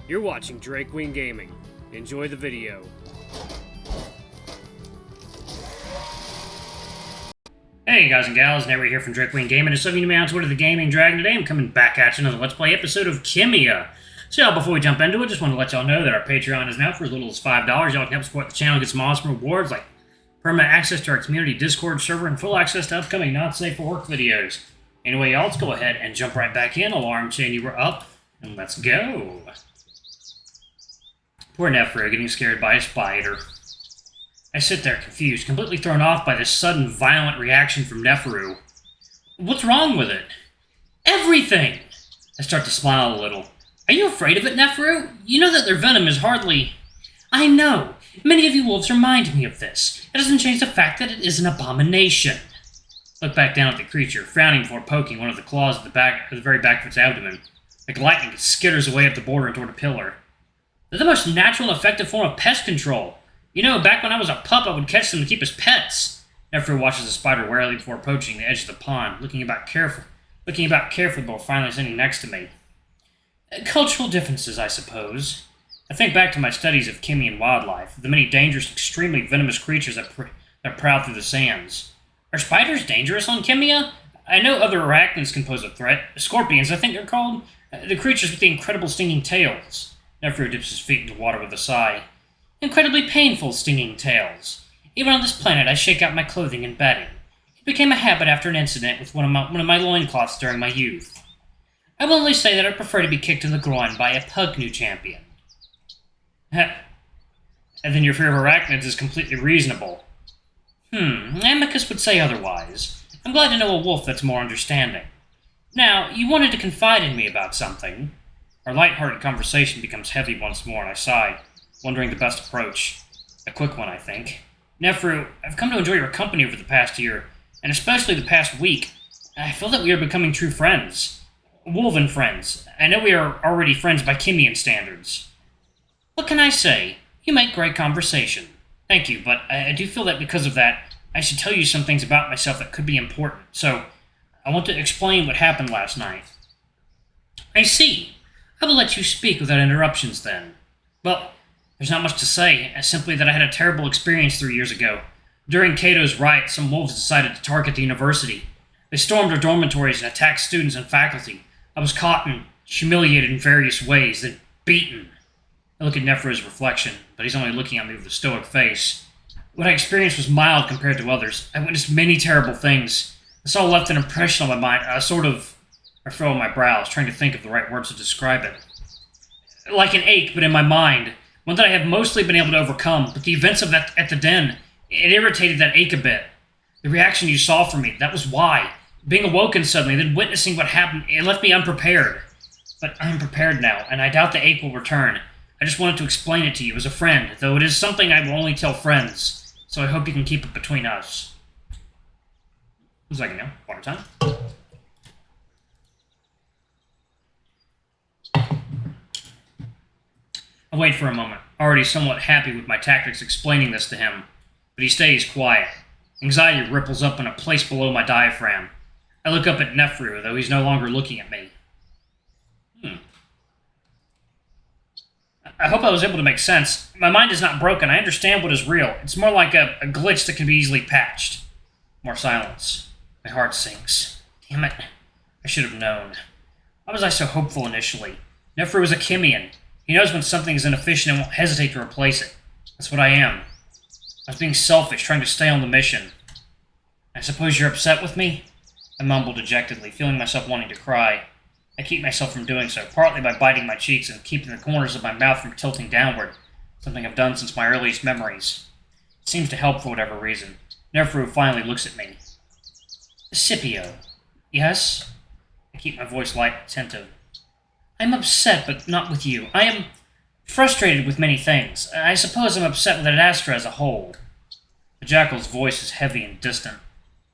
You're watching Drake Queen Gaming. Enjoy the video. Hey guys and gals, Neferu here from Drake Queen Gaming, and so you know me on Twitter, the Gaming Dragon. Today I'm coming back at you another Let's Play episode of Khemia. So y'all, before we jump into it, just want to let y'all know that our Patreon is now for as little as $5. Y'all can help support the channel, get some awesome rewards like permanent access to our community Discord server and full access to upcoming not safe for work videos. Anyway, y'all, let's go ahead and jump right back in. Alarm chain, you were up, and let's go. Poor Neferu getting scared by a spider. I sit there confused, completely thrown off by this sudden violent reaction from Neferu. What's wrong with it? Everything! I start to smile a little. Are you afraid of it, Neferu? You know that their venom is hardly... I know. Many of you wolves remind me of this. It doesn't change the fact that it is an abomination. Look back down at the creature, frowning before poking one of the claws at the very back of its abdomen. Like lightning, it skitters away up the border and toward a pillar. They're the most natural and effective form of pest control. You know, back when I was a pup, I would catch them to keep as pets. Neferu watches the spider warily before approaching the edge of the pond, looking about carefully before finally sitting next to me. Cultural differences, I suppose. I think back to my studies of Khemian wildlife, the many dangerous, extremely venomous creatures that prowl through the sands. Are spiders dangerous on Khemia? I know other arachnids can pose a threat. Scorpions, I think they're called. The creatures with the incredible stinging tails. Neferu dips his feet into water with a sigh. Incredibly painful stinging tails. Even on this planet, I shake out my clothing and bedding. It became a habit after an incident with one of my loincloths during my youth. I will only say that I prefer to be kicked in the groin by a pug-new champion. And then your fear of arachnids is completely reasonable. Amicus would say otherwise. I'm glad to know a wolf that's more understanding. Now, you wanted to confide in me about something. Our light-hearted conversation becomes heavy once more, and I sigh, wondering the best approach. A quick one, I think. Neferu, I've come to enjoy your company over the past year, and especially the past week. I feel that we are becoming true friends. Wolven friends. I know we are already friends by Khemian standards. What can I say? You make great conversation. Thank you, but I do feel that because of that, I should tell you some things about myself that could be important. So, I want to explain what happened last night. I see. I will let you speak without interruptions then. Well, there's not much to say, simply that I had a terrible experience 3 years ago. During Cato's riot, some wolves decided to target the university. They stormed our dormitories and attacked students and faculty. I was caught and humiliated in various ways, then beaten. I look at Neferu's reflection, but he's only looking at me with a stoic face. What I experienced was mild compared to others. I witnessed many terrible things. This all left an impression on my mind, I furrow my brows, trying to think of the right words to describe it. Like an ache, but in my mind. One that I have mostly been able to overcome, but the events of that at the den, it irritated that ache a bit. The reaction you saw from me, that was why. Being awoken suddenly, then witnessing what happened, it left me unprepared. But I'm prepared now, and I doubt the ache will return. I just wanted to explain it to you as a friend, though it is something I will only tell friends, so I hope you can keep it between us. 1 second now, water time. I wait for a moment, already somewhat happy with my tactics explaining this to him, but he stays quiet. Anxiety ripples up in a place below my diaphragm. I look up at Neferu, though he's no longer looking at me. I hope I was able to make sense. My mind is not broken. I understand what is real. It's more like a glitch that can be easily patched. More silence. My heart sinks. Damn it. I should have known. Why was I so hopeful initially? Neferu is a Khemian. He knows when something is inefficient and won't hesitate to replace it. That's what I am. I was being selfish, trying to stay on the mission. I suppose you're upset with me? I mumbled dejectedly, feeling myself wanting to cry. I keep myself from doing so, partly by biting my cheeks and keeping the corners of my mouth from tilting downward, something I've done since my earliest memories. It seems to help for whatever reason. Neferu finally looks at me. Scipio. Yes? I keep my voice light and attentive. I'm upset, but not with you. I am frustrated with many things. I suppose I'm upset with Ad Astra as a whole. The jackal's voice is heavy and distant.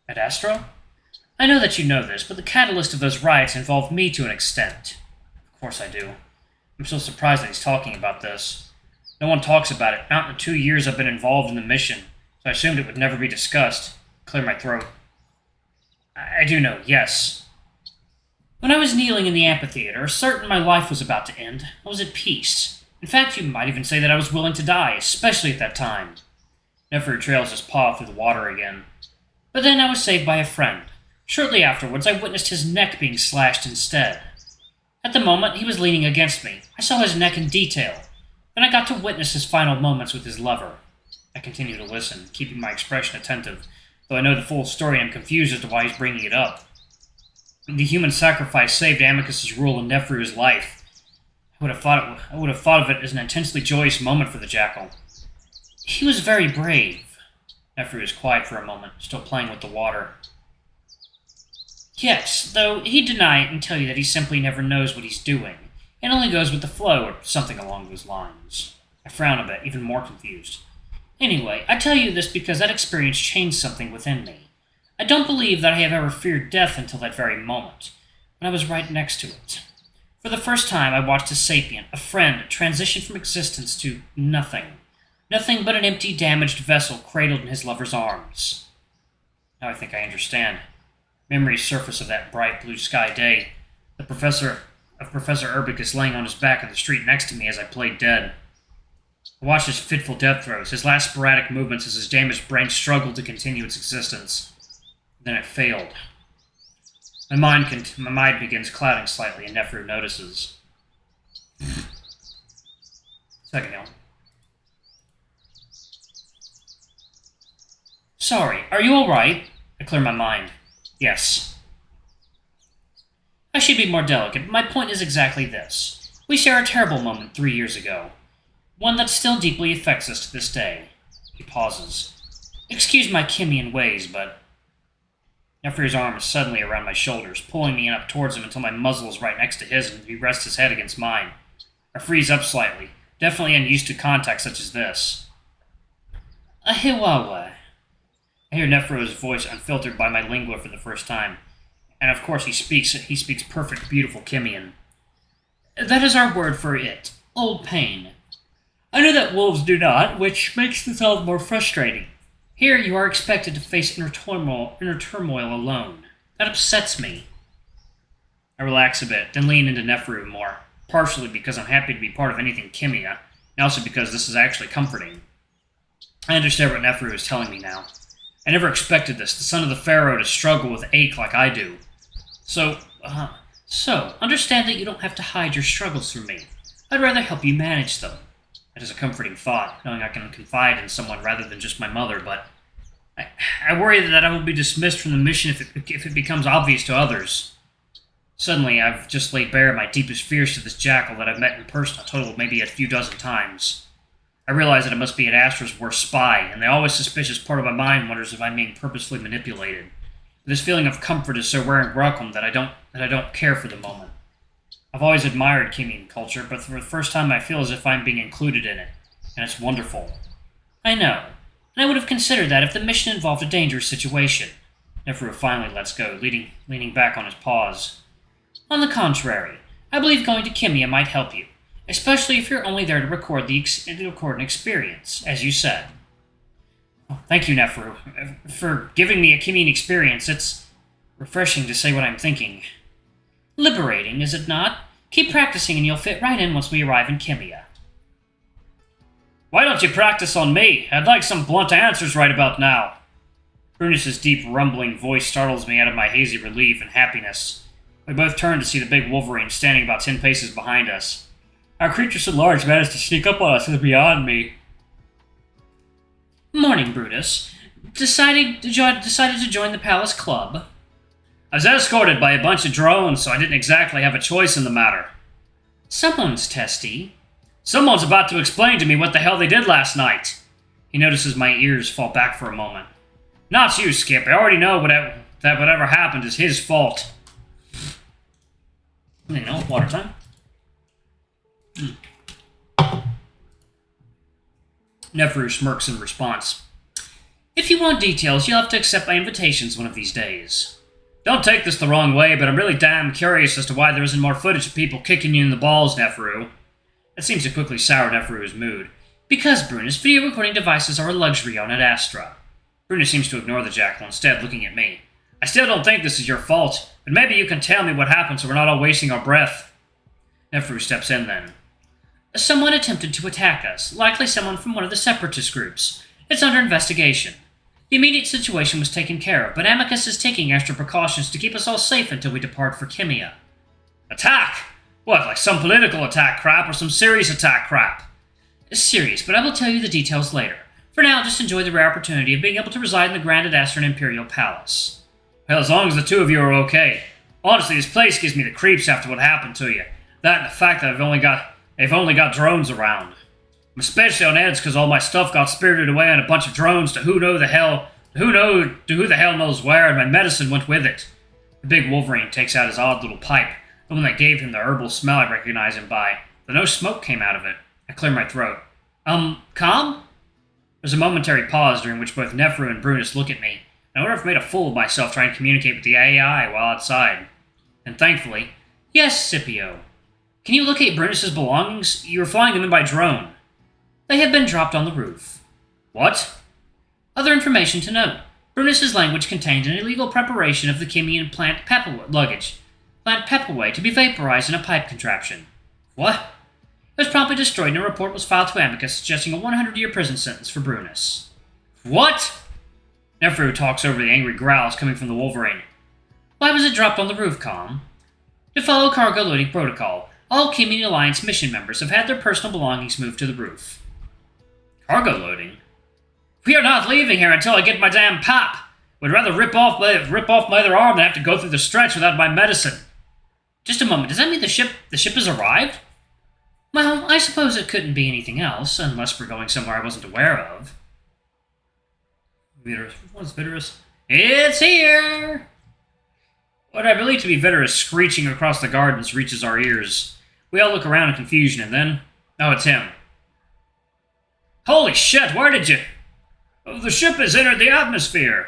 Ad Astra? I know that you know this, but the catalyst of those riots involved me to an extent. Of course I do. I'm still surprised that he's talking about this. No one talks about it, not in the 2 years I've been involved in the mission, so I assumed it would never be discussed. Clear my throat. I do know, yes. When I was kneeling in the amphitheater, certain my life was about to end, I was at peace. In fact, you might even say that I was willing to die, especially at that time. Neferu trails his paw through the water again. But then I was saved by a friend. Shortly afterwards, I witnessed his neck being slashed instead. At the moment, he was leaning against me. I saw his neck in detail. Then I got to witness his final moments with his lover. I continue to listen, keeping my expression attentive, though I know the full story and I'm confused as to why he's bringing it up. The human sacrifice saved Amicus's rule in Neferu's life. I would have thought of it as an intensely joyous moment for the jackal. He was very brave. Neferu was quiet for a moment, still playing with the water. Yes, though he'd deny it and tell you that he simply never knows what he's doing, and only goes with the flow or something along those lines. I frown a bit, even more confused. Anyway, I tell you this because that experience changed something within me. I don't believe that I have ever feared death until that very moment, when I was right next to it. For the first time, I watched a sapient, a friend, transition from existence to nothing. Nothing but an empty, damaged vessel cradled in his lover's arms. Now I think I understand. Memories surface of that bright blue sky day. Professor Urbicus laying on his back in the street next to me as I played dead. I watched his fitful death throes, his last sporadic movements as his damaged brain struggled to continue its existence. Then it failed. My mind begins clouding slightly, and Neferu notices. Second hill. Sorry, are you alright? I clear my mind. Yes. I should be more delicate, but my point is exactly this. We share a terrible moment 3 years ago. One that still deeply affects us to this day. He pauses. Excuse my Khemian ways, but... Neferu's arm is suddenly around my shoulders, pulling me up towards him until my muzzle is right next to his and he rests his head against mine. I freeze up slightly, definitely unused to contact such as this. Ahiwawa. I hear Neferu's voice unfiltered by my lingua for the first time. And of course he speaks perfect, beautiful Khemian. That is our word for it. Old pain. I know that wolves do not, which makes this all the more frustrating. Here you are expected to face inner turmoil alone. That upsets me. I relax a bit, then lean into Neferu more, partially because I'm happy to be part of anything Khemia, and also because this is actually comforting. I understand what Neferu is telling me now. I never expected this, the son of the pharaoh, to struggle with ache like I do. So, understand that you don't have to hide your struggles from me. I'd rather help you manage them. That is a comforting thought, knowing I can confide in someone rather than just my mother, but I worry that I will be dismissed from the mission if it becomes obvious to others. Suddenly, I've just laid bare my deepest fears to this jackal that I've met in person a total of maybe a few dozen times. I realize that it must be an Astra's worst spy, and the always suspicious part of my mind wonders if I'm being purposefully manipulated. This feeling of comfort is so rare and welcome that I don't care for the moment. I've always admired Khemian culture, but for the first time I feel as if I'm being included in it, and it's wonderful. I know, and I would have considered that if the mission involved a dangerous situation. Neferu finally lets go, leaning back on his paws. On the contrary, I believe going to Khemia might help you, especially if you're only there to record an experience, as you said. Oh, thank you, Neferu, for giving me a Khemian experience. It's refreshing to say what I'm thinking. Liberating, is it not? Keep practicing and you'll fit right in once we arrive in Khemia. Why don't you practice on me? I'd like some blunt answers right about now. Brutus's deep, rumbling voice startles me out of my hazy relief and happiness. We both turn to see the big wolverine standing about 10 paces behind us. Our creature so large managed to sneak up on us is beyond me. Morning, Brutus. Decided to join the Palace Club? I was escorted by a bunch of drones, so I didn't exactly have a choice in the matter. Someone's testy. Someone's about to explain to me what the hell they did last night. He notices my ears fall back for a moment. Not you, Skip. I already know that whatever happened is his fault. You know, water time. Neferu smirks in response. If you want details, you'll have to accept my invitations one of these days. Don't take this the wrong way, but I'm really damn curious as to why there isn't more footage of people kicking you in the balls, Neferu. That seems to quickly sour Neferu's mood. Because, Brutus, video recording devices are a luxury on Ad Astra. Brutus seems to ignore the jackal, instead looking at me. I still don't think this is your fault, but maybe you can tell me what happened so we're not all wasting our breath. Neferu steps in then. Someone attempted to attack us, likely someone from one of the separatist groups. It's under investigation. The immediate situation was taken care of, but Amicus is taking extra precautions to keep us all safe until we depart for Khemia. Attack? What, like some political attack crap or some serious attack crap? Serious, but I will tell you the details later. For now, just enjoy the rare opportunity of being able to reside in the Grand Adastran Imperial Palace. Well, as long as the two of you are okay. Honestly, this place gives me the creeps after what happened to you. That and the fact that they've only got drones around. I'm especially on edge because all my stuff got spirited away on a bunch of drones to who the hell knows where, and my medicine went with it. The big Wolverine takes out his odd little pipe, the one that gave him the herbal smell I recognize him by, though no smoke came out of it. I clear my throat. Calm? There's a momentary pause during which both Neferu and Brutus look at me, and I wonder if I've made a fool of myself trying to communicate with the AI while outside. And thankfully, yes, Scipio. Can you locate Brutus's belongings? You were flying them in by drone. They have been dropped on the roof. What? Other information to note. Brutus's language contained an illegal preparation of the Khemian plant pepperway to be vaporized in a pipe contraption. What? It was promptly destroyed and a report was filed to Amicus suggesting a 100-year prison sentence for Brutus. What? Neferu talks over the angry growls coming from the Wolverine. Why was it dropped on the roof, Calm? To follow cargo loading protocol, all Khemian Alliance mission members have had their personal belongings moved to the roof. Cargo loading? We are not leaving here until I get my damn pap. Would rather rip off my other arm than have to go through the stretch without my medicine. Just a moment, does that mean the ship has arrived? Well, I suppose it couldn't be anything else, unless we're going somewhere I wasn't aware of. What's Brutus? It's here! What I believe to be Brutus screeching across the gardens reaches our ears. We all look around in confusion, and then... Oh, it's him. Holy shit, where did you... Oh, the ship has entered the atmosphere!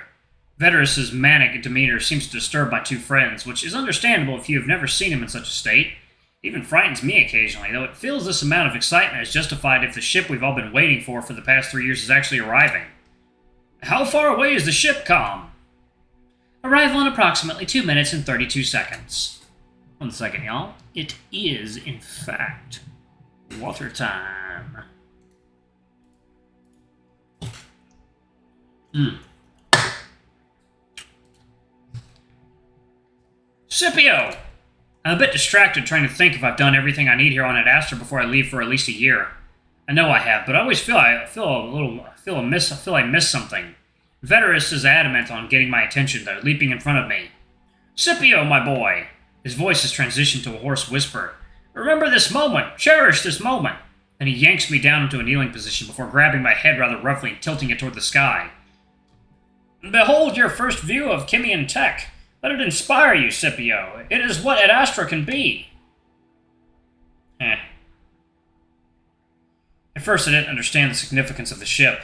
Brutus's manic demeanor seems to disturb my two friends, which is understandable if you have never seen him in such a state. It even frightens me occasionally, though it feels this amount of excitement is justified if the ship we've all been waiting for the past 3 years is actually arriving. How far away is the ship, Calm? Arrival in approximately 2 minutes and 32 seconds. 1 second, y'all. It is, in fact, water time. Scipio! I'm a bit distracted trying to think if I've done everything I need here on Ad Astra before I leave for at least a year. I know I have, but I always feel I miss something. Brutus is adamant on getting my attention, though, leaping in front of me. Scipio, my boy! His voice has transitioned to a hoarse whisper. Remember this moment! Cherish this moment! Then he yanks me down into a kneeling position before grabbing my head rather roughly and tilting it toward the sky. Behold your first view of Khemian tech. Let it inspire you, Scipio. It is what Ad Astra can be. At first I didn't understand the significance of the ship.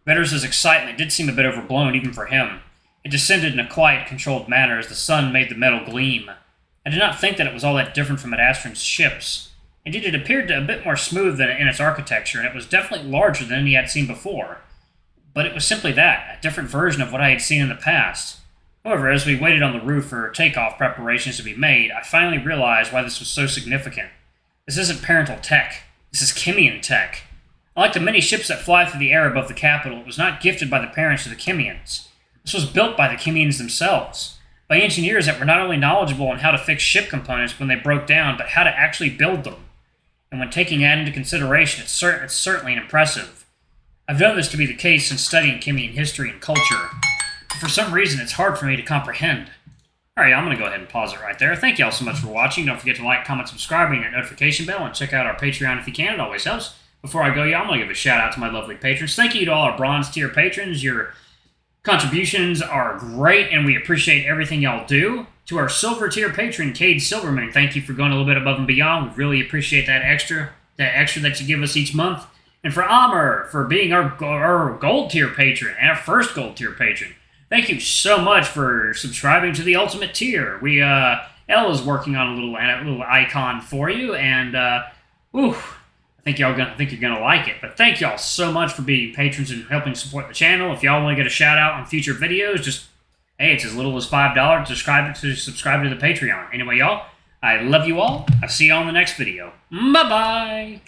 Brutus's excitement did seem a bit overblown even for him. It descended in a quiet, controlled manner as the sun made the metal gleam. I did not think that it was all that different from Ad Astran's ships. Indeed, it appeared a bit more smooth in its architecture, and it was definitely larger than any I had seen before. But it was simply that, a different version of what I had seen in the past. However, as we waited on the roof for takeoff preparations to be made, I finally realized why this was so significant. This isn't parental tech. This is Khemian tech. Unlike the many ships that fly through the air above the capital, it was not gifted by the parents of the Khemians. This was built by the Khemians themselves, by engineers that were not only knowledgeable on how to fix ship components when they broke down, but how to actually build them. And when taking that into consideration, it's certainly impressive. I've known this to be the case since studying Khemian history and culture, but for some reason it's hard for me to comprehend. Alright, I'm going to go ahead and pause it right there. Thank you all so much for watching. Don't forget to like, comment, subscribe, ring that notification bell, and check out our Patreon if you can. It always helps. Before I go, y'all, I'm going to give a shout out to my lovely patrons. Thank you to all our bronze tier patrons. Your contributions are great, and we appreciate everything y'all do. To our silver tier patron, Cade Silverman, thank you for going a little bit above and beyond. We really appreciate that extra that you give us each month. And for Amr, for being our gold tier patron, and our first gold tier patron. Thank you so much for subscribing to the ultimate tier. Elle is working on a little icon for you, and I think you're gonna like it. But thank y'all so much for being patrons and helping support the channel. If y'all want to get a shout out on future videos, just Hey, it's as little as $5 to subscribe to the Patreon. Anyway, y'all, I love you all. I'll see you all in the next video. Bye-bye!